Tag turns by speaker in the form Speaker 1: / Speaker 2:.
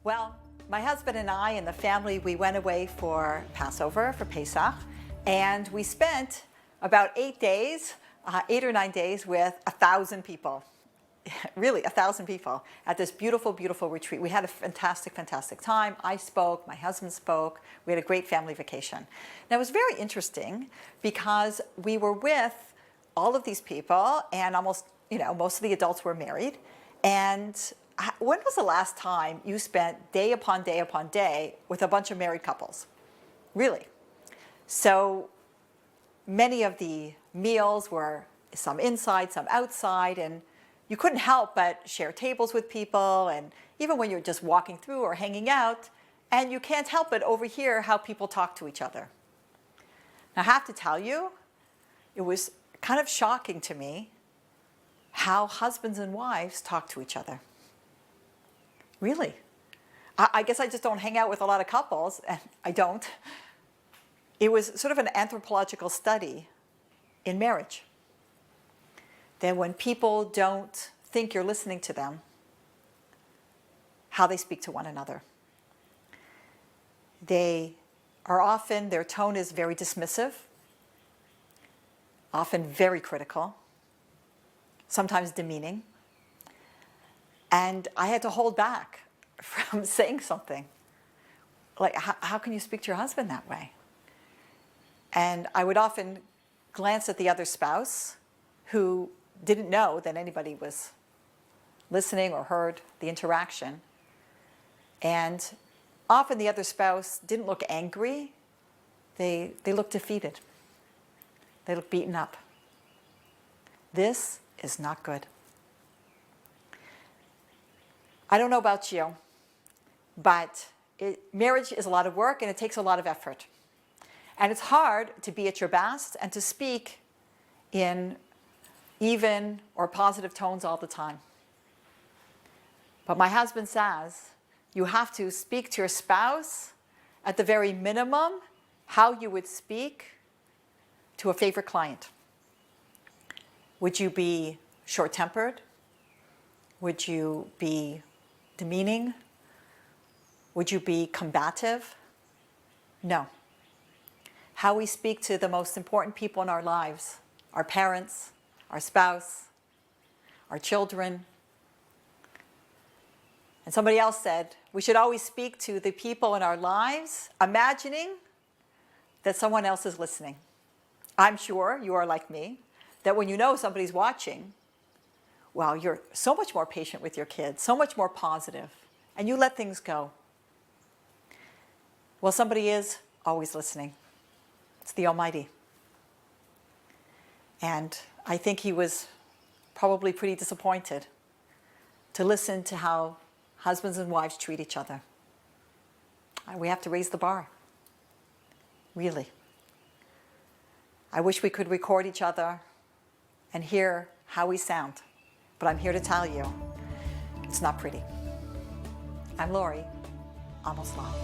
Speaker 1: Well, my husband and I and the family, we went away for Passover, for Pesach, and we spent about 8 days, 8 or 9 days with 1,000 people. Really, 1,000 people at this beautiful, beautiful retreat. We had a fantastic, fantastic time. I spoke, my husband spoke. We had a great family vacation. Now, it was very interesting because we were with all of these people and almost, most of the adults were married. And when was the last time you spent day upon day upon day with a bunch of married couples? Really? So many of the meals were some inside, some outside, and you couldn't help but share tables with people, and even when you're just walking through or hanging out, and you can't help but overhear how people talk to each other. Now, I have to tell you, it was kind of shocking to me how husbands and wives talk to each other. Really. I guess I just don't hang out with a lot of couples, and I don't. It was sort of an anthropological study in marriage. That when people don't think you're listening to them, how they speak to one another. They are often, their tone is very dismissive, often very critical, sometimes demeaning. And I had to hold back from saying something. Like, how can you speak to your husband that way? And I would often glance at the other spouse who didn't know that anybody was listening or heard the interaction. And often the other spouse didn't look angry. They looked defeated. They looked beaten up. This is not good. I don't know about you, but marriage is a lot of work and it takes a lot of effort. And it's hard to be at your best and to speak in even or positive tones all the time. But my husband says you have to speak to your spouse at the very minimum how you would speak to a favorite client. Would you be short-tempered? Would you be demeaning? Would you be combative? No. How we speak to the most important people in our lives, our parents, our spouse, our children. And somebody else said, we should always speak to the people in our lives, imagining that someone else is listening. I'm sure you are like me, that when you know somebody's watching, well, you're so much more patient with your kids, so much more positive, and you let things go. Well, somebody is always listening. It's the Almighty. And I think he was probably pretty disappointed to listen to how husbands and wives treat each other. We have to raise the bar. Really. I wish we could record each other and hear how we sound. But I'm here to tell you, it's not pretty. I'm Lori, almost love.